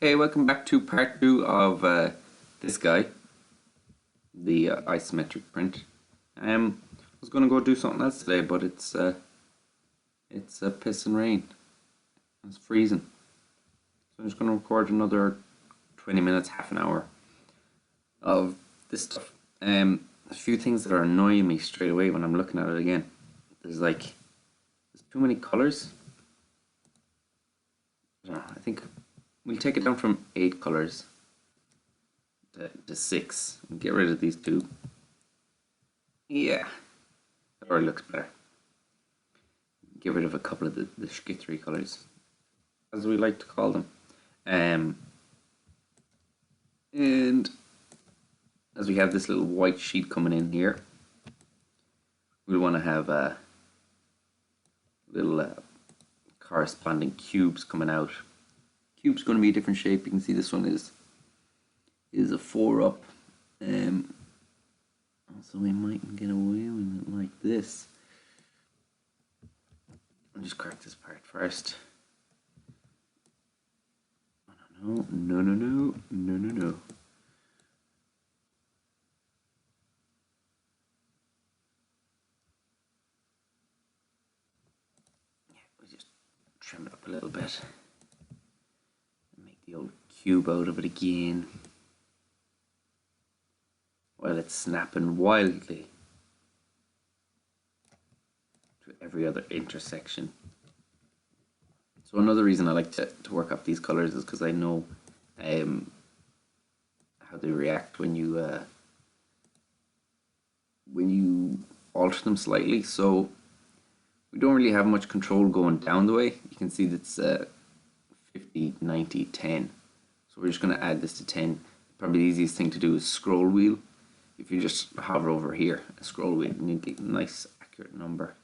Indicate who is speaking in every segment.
Speaker 1: Hey, welcome back to part two of this guy, the isometric print. I was gonna go do something else today, but it's piss and rain. It's freezing, so I'm just gonna record another 20 minutes, half an hour of this stuff. A few things that are annoying me straight away when I'm looking at it again. There's too many colors. I don't know, I think we'll take it down from 8 colors to 6 and get rid of these two. Yeah, that already looks better. Get rid of a couple of the skittery colors, as we like to call them. And as we have this little white sheet coming in here, we want to have little corresponding cubes coming out. Cube's going to be a different shape. You can see this one is a 4 up. So we might get away with it like this. I'll just crack this part first. No. Yeah, we just trim it up a little bit. Make the old cube out of it again. While it's snapping wildly to every other intersection. So another reason I like to work up these colors is because I know how they react when you alter them slightly. So we don't really have much control going down the way. You can see that's 50, 90, 10. So we're just going to add this to 10. Probably the easiest thing to do is scroll wheel. If you just hover over here, a scroll wheel, and you get a nice accurate number.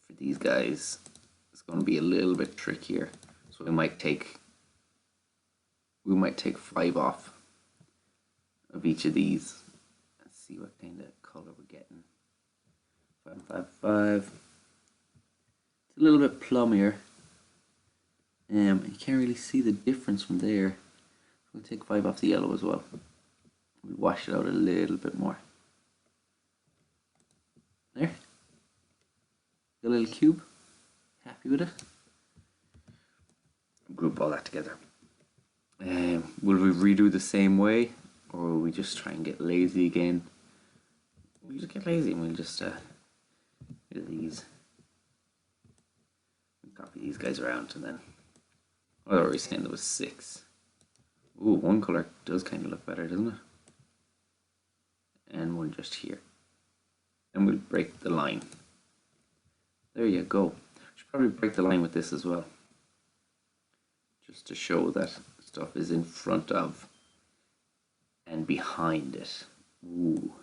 Speaker 1: For these guys, it's going to be a little bit trickier. So we might take 5 off of each of these. Let's see what kind of color we're getting. 5 and 5, 5. It's a little bit plummier. You can't really see the difference from there. We'll take 5 off the yellow as well. We'll wash it out a little bit more. There. The little cube. Happy with it? Group all that together. Will we redo the same way, or will we just try and get lazy again? We'll just get lazy and we'll just do these. Copy these guys around and then. Oh, I was saying there was 6. Ooh, one color does kind of look better, doesn't it? And one just here. And we'll break the line. There you go. Should probably break the line with this as well. Just to show that stuff is in front of and behind it. Ooh.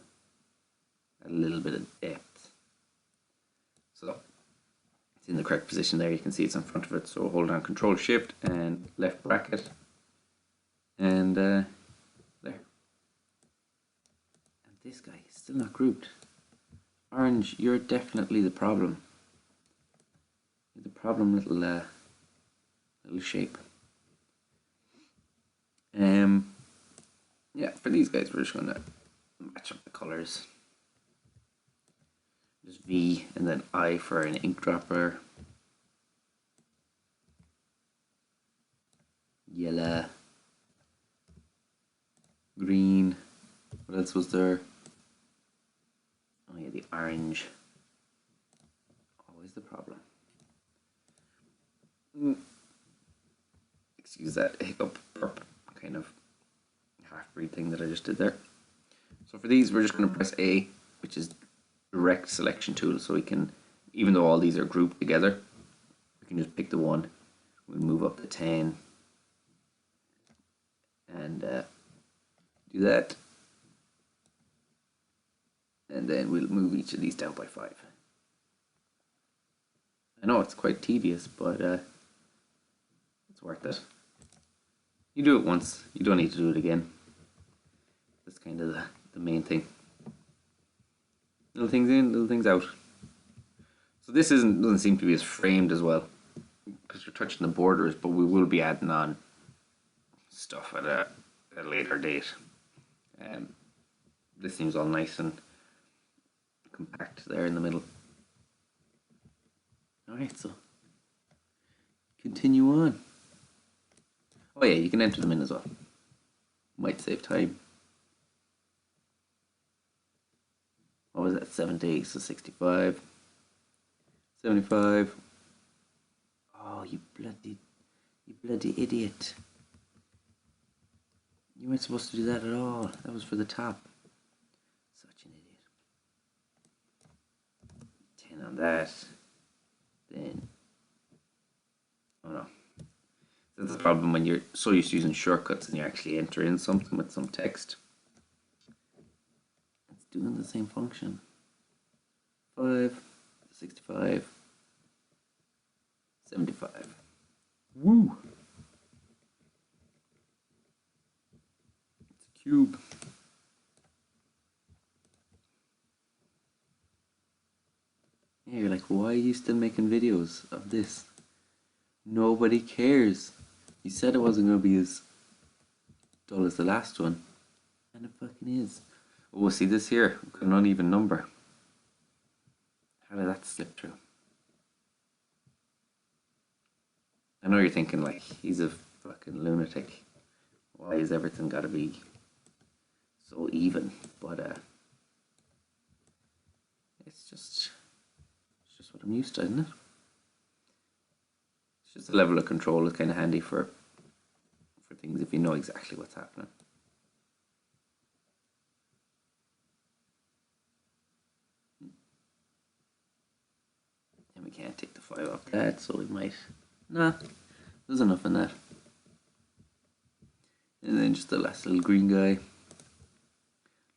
Speaker 1: A little bit of depth. So it's in the correct position there. You can see it's in front of it. So hold down Control Shift and left bracket. And there. And this guy is still not grouped. Orange, you're definitely the problem. You're the problem little shape. Yeah, for these guys we're just gonna match up the colors. Just V and then I for an ink dropper. Yellow. Green. What else was there? Oh yeah, the orange. Always the problem. Excuse that hiccup burp kind of half-breed thing that I just did there. So for these, we're just going to press A, which is direct selection tool. So we can, even though all these are grouped together, we can just pick the one. We'll move up to 10 and do that. And then we'll move each of these down by 5. I know it's quite tedious, but it's worth it. You do it once, you don't need to do it again. That's kind of the main thing. Little things in, little things out. So this doesn't seem to be as framed as well. because you're touching the borders, but we will be adding on stuff at a later date. This seems all nice and compact there in the middle. Alright, so continue on. Oh yeah, you can enter them in as well. Might save time. What was that? 70, so 65. 75. Oh, you bloody idiot. You weren't supposed to do that at all. That was for the top. Such an idiot. 10 on that. Then, oh no. That's the problem when you're so used to using shortcuts and you actually enter in something with some text. It's doing the same function. 5, 65, 75. Woo! It's a cube. Yeah, you're like, why are you still making videos of this? Nobody cares. You said it wasn't going to be as dull as the last one. And it fucking is. Oh, see this here? We've got an uneven number. How did that slip through? I know you're thinking like, he's a fucking lunatic. Why is everything got to be so even? But it's just what I'm used to, isn't it? It's just a level of control is kind of handy for things if you know exactly what's happening. And we can't take the 5 off that, so we might. Nah, there's enough in that. And then just the last little green guy.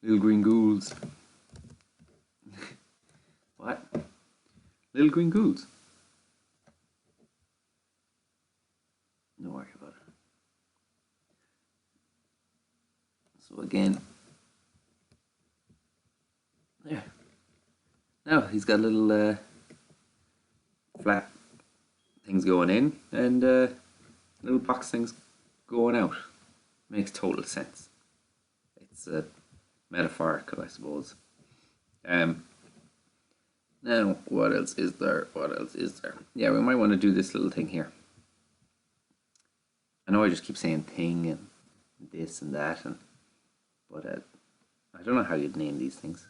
Speaker 1: Little green ghouls. What? Little green ghouls? Don't worry about it. So again, there. Now he's got little flat things going in and little box things going out. Makes total sense. It's metaphorical, I suppose. Now, what else is there? What else is there? Yeah, we might want to do this little thing here. I know I just keep saying thing and this and that, but I don't know how you'd name these things.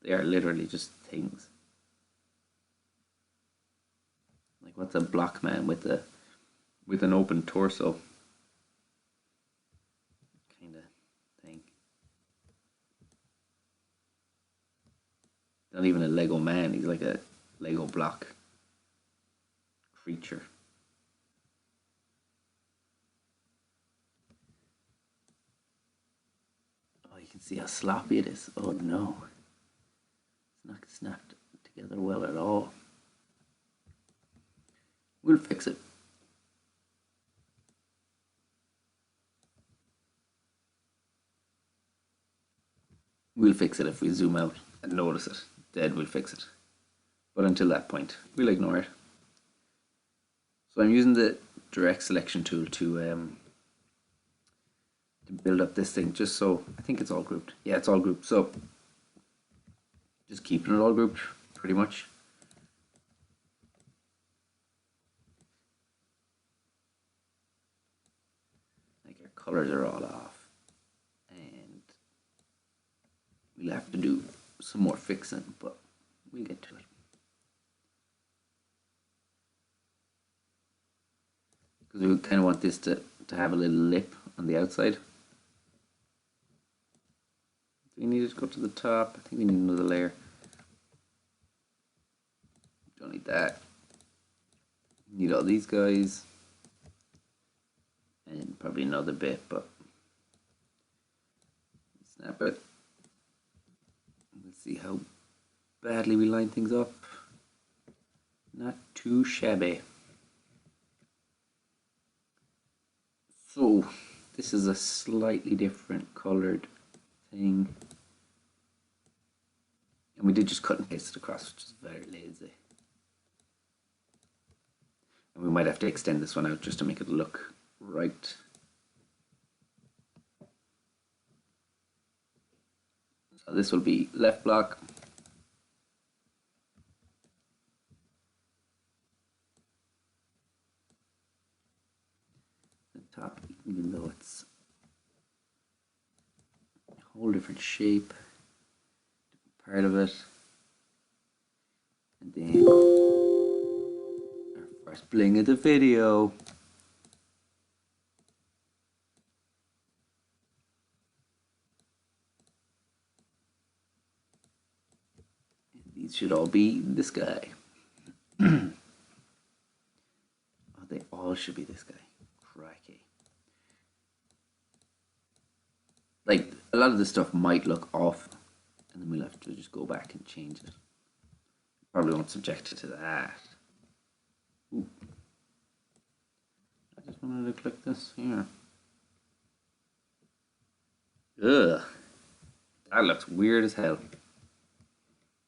Speaker 1: They are literally just things. Like, what's a block man with an open torso kind of thing? Not even a Lego man. He's like a Lego block creature. Oh, you can see how sloppy it is. Oh no. It's not snapped together well at all. We'll fix it. We'll fix it if we zoom out and notice it. Dead, we'll fix it. But until that point, we'll ignore it. So I'm using the direct selection tool to build up this thing, just so I think it's all grouped. Yeah, it's all grouped. So just keeping it all grouped, pretty much. Like our colors are all off, and we'll have to do some more fixing, but we'll get to it. Because we kind of want this to have a little lip on the outside. Do we need to go to the top? I think we need another layer. Don't need that. Need all these guys. And probably another bit, but snap it. Let's see how badly we line things up. Not too shabby. So this is a slightly different colored thing. And we did just cut and paste it across, which is very lazy. We might have to extend this one out just to make it look right. So this will be left block. The top, even though it's a whole different shape, part of it. And then our first bling of the video. These should all be the sky. Oh, they all should be this guy. Crikey. Like, a lot of this stuff might look off, and then we'll have to just go back and change it. Probably won't subject it to that. Ooh. I just wanted to click this here. Ugh. That looks weird as hell.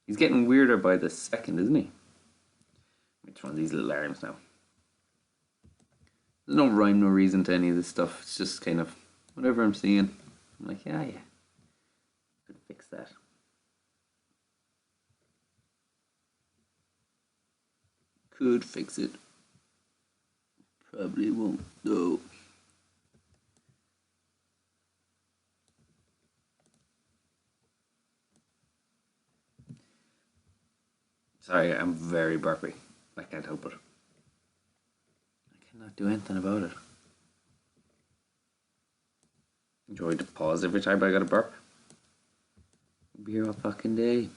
Speaker 1: He's getting weirder by the second, isn't he? Let me turn on these little arms now. There's no rhyme, no reason to any of this stuff. It's just kind of whatever I'm seeing. I'm like, yeah. Could fix that. Could fix it. Probably won't, though. Sorry, I'm very burpy. I can't help it. I cannot do anything about it. Enjoy to pause every time I got a burp. We'll be here all fucking day.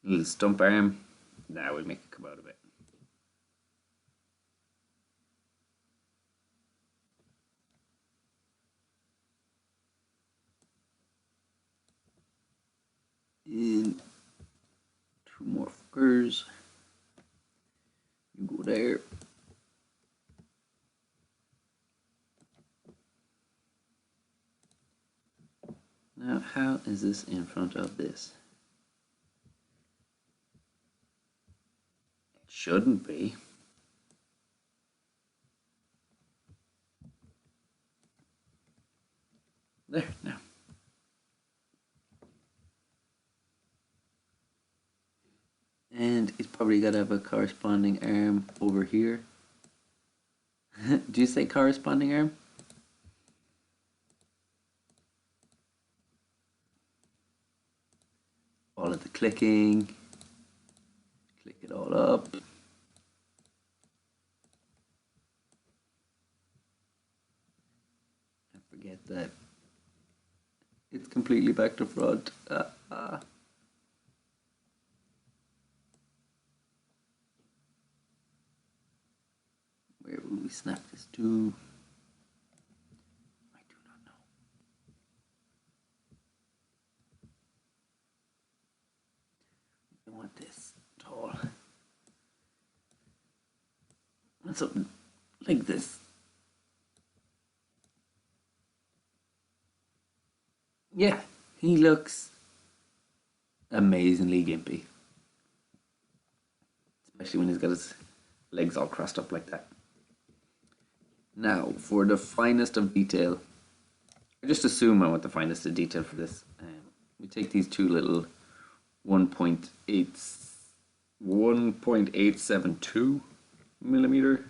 Speaker 1: Little stump arm. Now we'll make it come out a bit. And two more fuckers. You go there. Now, how is this in front of this? It shouldn't be. There, now. And it's probably got to have a corresponding arm over here. Do you say corresponding arm? All of the clicking. Click it all up. And forget that it's completely back to front. Where will we snap this to? I do not know. I want this tall. Something like this. Yeah, he looks amazingly gimpy. Especially when he's got his legs all crossed up like that. Now, for the finest of detail, I just assume I want the finest of detail for this. We take these two little 1.872 millimeter.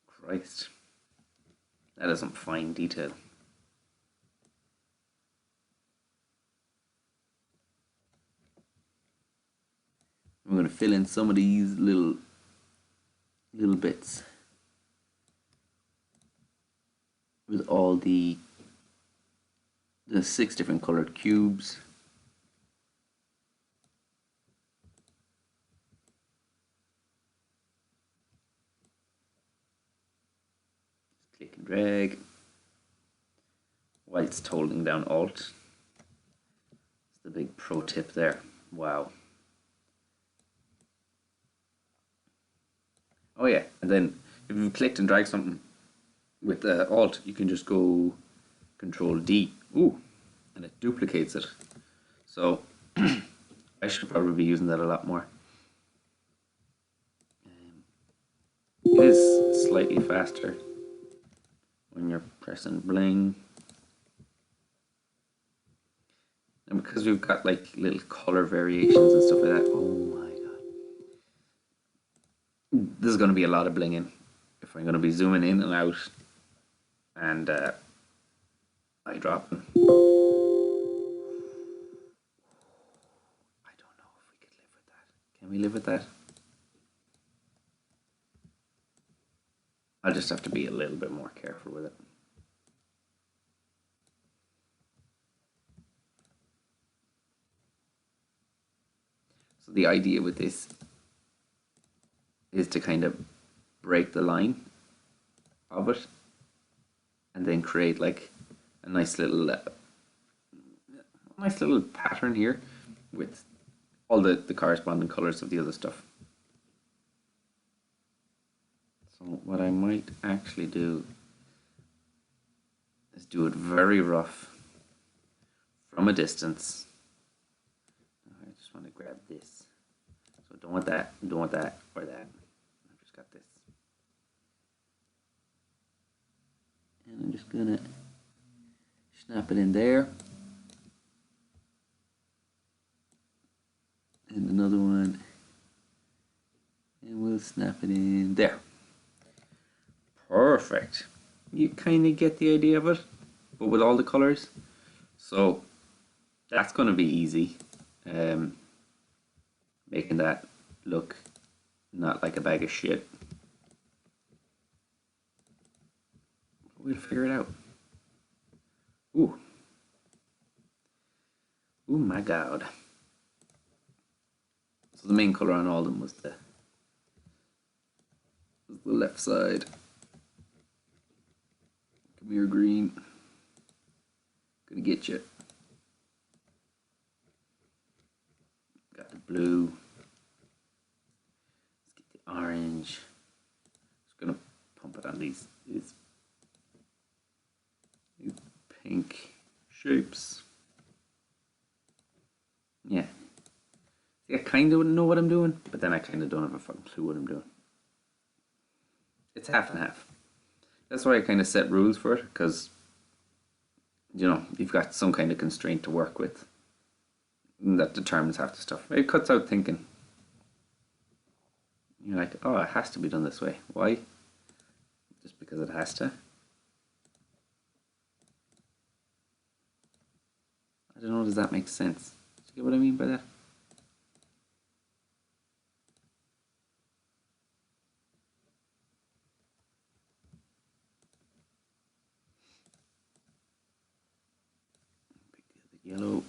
Speaker 1: Christ, that is some fine detail. I'm going to fill in some of these little bits with all the 6 different colored cubes. Just click and drag whilst holding down Alt. It's the big pro tip there. Wow. Oh yeah, and then if you clicked and dragged something with Alt, you can just go Control D. Ooh, and it duplicates it. So I should probably be using that a lot more. It is slightly faster when you're pressing bling. And because we've got like little color variations and stuff like that, oh my god. This is going to be a lot of blinging if I'm going to be zooming in and out and eye dropping. I don't know if we could live with that. Can we live with that? I'll just have to be a little bit more careful with it. So the idea with this is to kind of break the line of it and then create like a nice little pattern here with all the corresponding colors of the other stuff. So what I might actually do is do it very rough from a distance. I just want to grab this. So don't want that, don't want that, or that. I've just got this. And I'm just gonna snap it in there. And another one. And we'll snap it in there. Perfect. You kind of get the idea of it, but with all the colors. So that's going to be easy. Making that look not like a bag of shit. We'll figure it out. Ooh. Oh my god. So the main color on all of them was the left side. Come here, green. Gonna get you. Got the blue. Let's get the orange. Just gonna pump it on these pink shapes. Yeah. See, I kind of know what I'm doing, but then I kind of don't have a fucking clue what I'm doing. It's half and half. That's why I kind of set rules for it, because, you know, you've got some kind of constraint to work with that determines half the stuff. It cuts out thinking. You're like, oh, it has to be done this way. Why? Just because it has to. I don't know, does that make sense? Do you get what I mean by that? Pick the other yellow.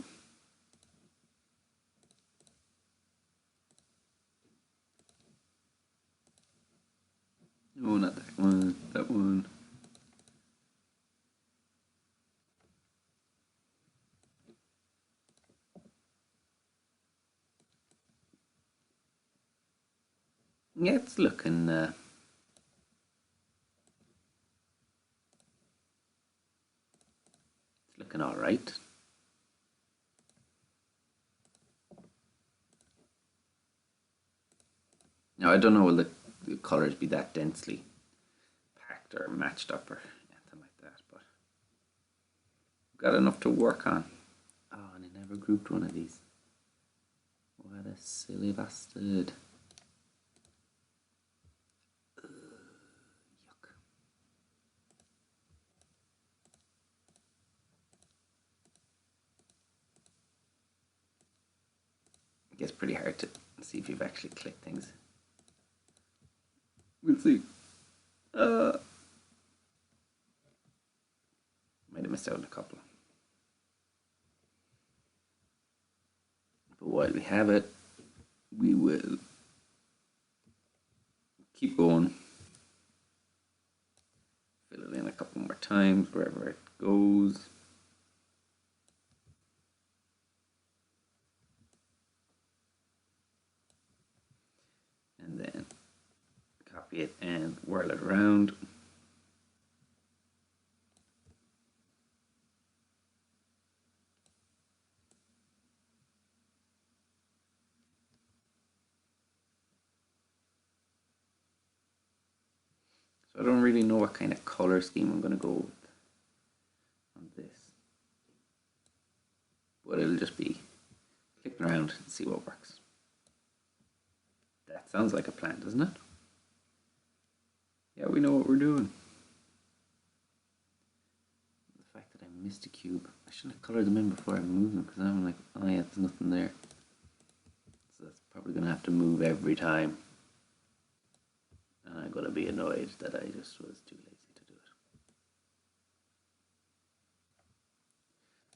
Speaker 1: No, not that one. That one. Yeah, it's looking all right. Now I don't know will the colors be that densely packed or matched up or anything like that, but we've got enough to work on. Oh, and I never grouped one of these. What a silly bastard. Yuck. It gets pretty hard to see if you've actually clicked things. We'll see. Might have missed out on a couple. But while we have it, we will keep going. Fill it in a couple more times wherever it goes. And then copy it and whirl it around. So I don't really know what kind of color scheme I'm going to go with on this. But it'll just be clicking around and see what works. That sounds like a plan, doesn't it? Yeah, we know what we're doing. The fact that I missed a cube. I shouldn't have colored them in before I moved them, because I'm like, oh yeah, there's nothing there. So that's probably going to have to move every time. And I'm going to be annoyed that I just was too lazy to do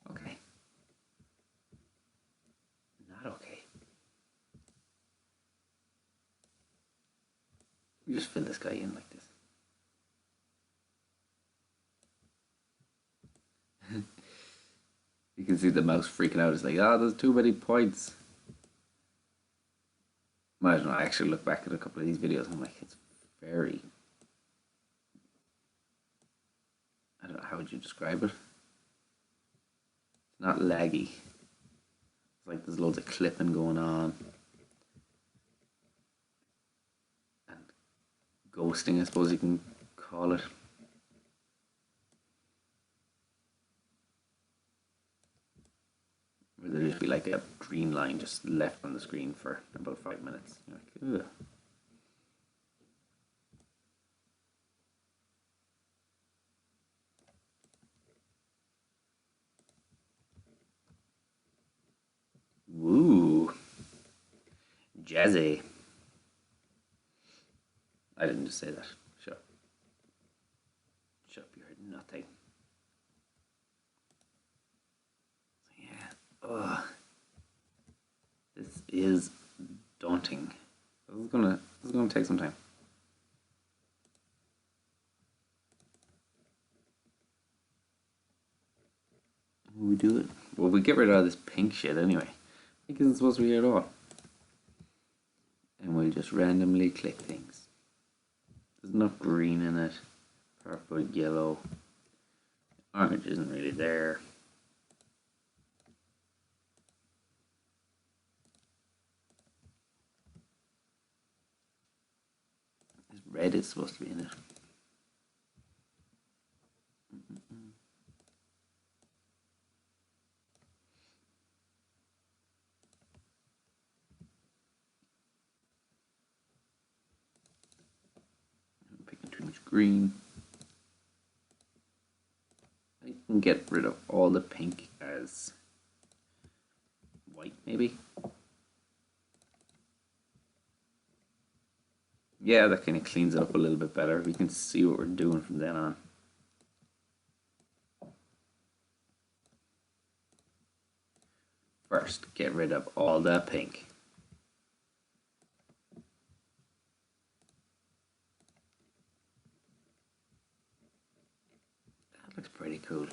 Speaker 1: it. Okay. Not okay. You just fill this guy in like this. You can see the mouse freaking out. It's like, oh, there's too many points. Imagine I actually look back at a couple of these videos and I'm like, it's very... I don't know, how would you describe it? It's not laggy. It's like there's loads of clipping going on. And ghosting, I suppose you can call it. Where there'd just be like a green line just left on the screen for about 5 minutes. You're like, ugh. Woo. Jazzy. I didn't just say that. Shut up. Shut up, you heard nothing. Yeah. Ugh. This is daunting. This is gonna take some time. Will we do it? Well, we get rid of this pink shit anyway. Pink isn't supposed to be here at all. And we'll just randomly click things. There's enough green in it. Purple, yellow. Orange isn't really there. This red is supposed to be in it. I'm picking too much green. I can get rid of all the pink as white, maybe. Yeah, that kind of cleans it up a little bit better. We can see what we're doing from then on. First, get rid of all the pink. That looks pretty cool.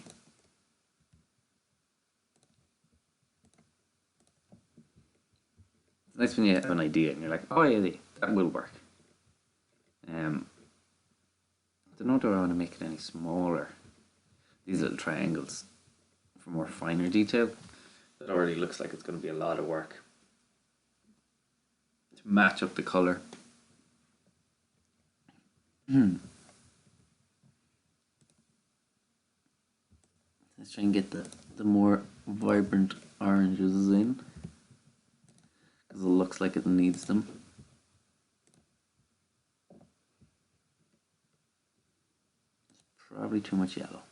Speaker 1: It's nice when you have an idea and you're like, oh yeah, that will work. I don't know, do I want to make it any smaller? These little triangles for more finer detail. That already looks like it's going to be a lot of work to match up the color. Let's try and get the more vibrant oranges in, because it looks like it needs them. Probably too much yellow.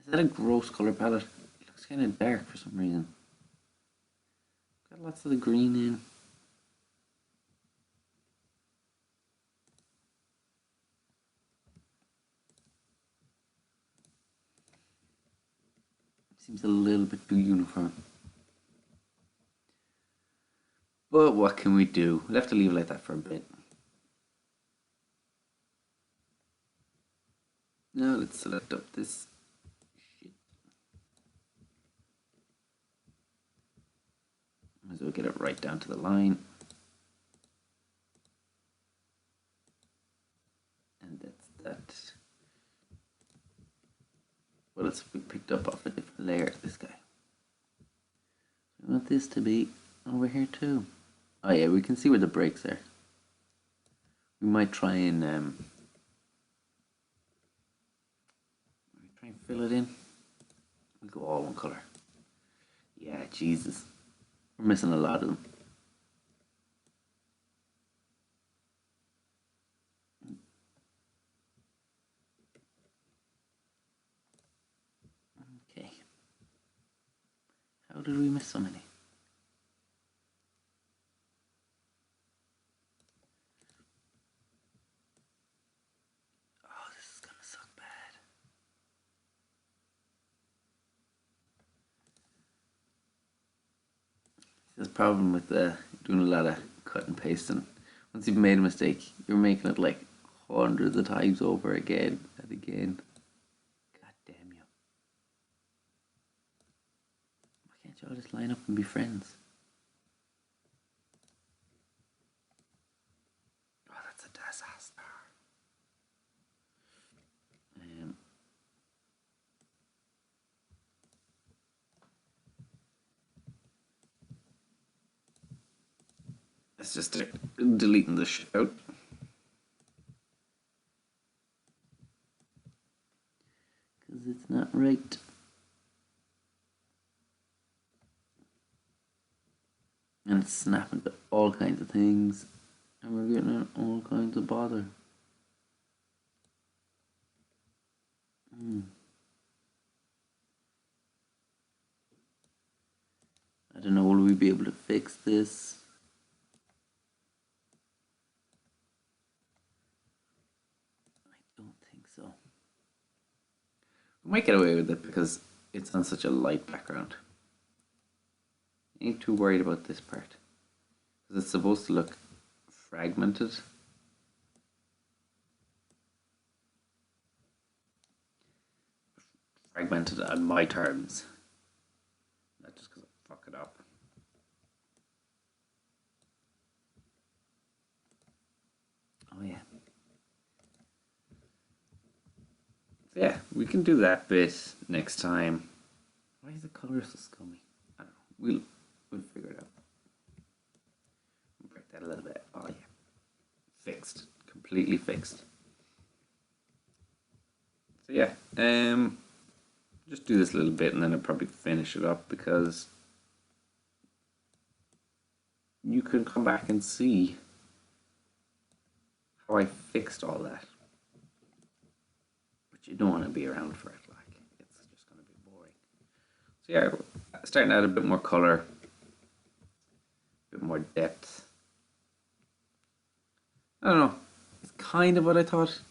Speaker 1: Is that a gross color palette? It looks kind of dark for some reason. Got lots of the green in. Seems a little bit too uniform. But what can we do? We'll have to leave it like that for a bit. Now let's select up this shit. Might as well get it right down to the line. And that's that. Well, it's picked up off a different layer, this guy. I want this to be over here too. Oh yeah, we can see where the breaks are. We might try and fill it in. We go all one color. Yeah, Jesus, we're missing a lot of them. Okay, how did we miss so many? Oh, this is gonna suck bad. There's a problem with doing a lot of cut and pasting. Once you've made a mistake, you're making it like hundreds of times over again and again. God damn you. Why can't you all just line up and be friends? Oh, that's a disaster. Let's just start deleting this shit out. Because it's not right. And it's snapping to all kinds of things. And we're getting in all kinds of bother. I don't know, will we be able to fix this? I don't think so. We might get away with it because it's on such a light background. I ain't too worried about this part. Because it's supposed to look fragmented. Fragmented on my terms. Not just because I fuck it up. Oh yeah. So yeah, we can do that bit next time. Why is the color so scummy? I don't know. We'll figure it out. We'll break that a little bit. Oh yeah. Fixed. Completely fixed. So yeah, just do this little bit and then I'll probably finish it up because you can come back and see how I fixed all that. But you don't want to be around for it, like, it's just going to be boring. So yeah, starting to add a bit more colour, a bit more depth. I don't know, it's kind of what I thought.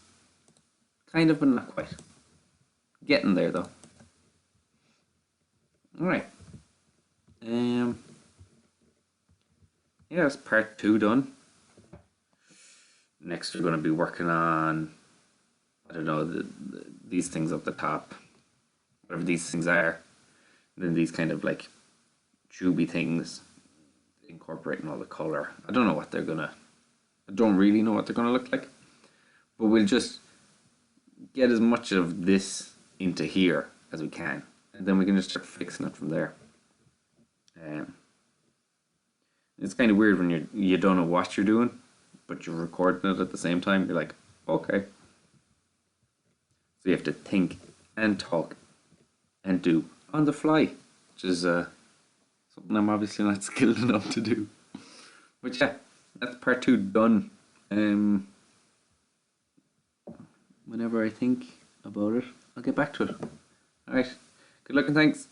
Speaker 1: Kind of, but not quite. Getting there though. Alright. Yeah, that's part 2 done. Next we're going to be working on, I don't know, these things up the top. Whatever these things are. And then these kind of like tubey things, incorporating all the colour. I don't know what they're going to, I don't really know what they're going to look like. But we'll just get as much of this into here as we can. And then we can just start fixing it from there. It's kind of weird when you don't know what you're doing, but you're recording it at the same time. You're like, okay. So you have to think and talk and do on the fly, which is something I'm obviously not skilled enough to do. But yeah, that's part 2 done. Whenever I think about it, I'll get back to it. Alright, good luck and thanks.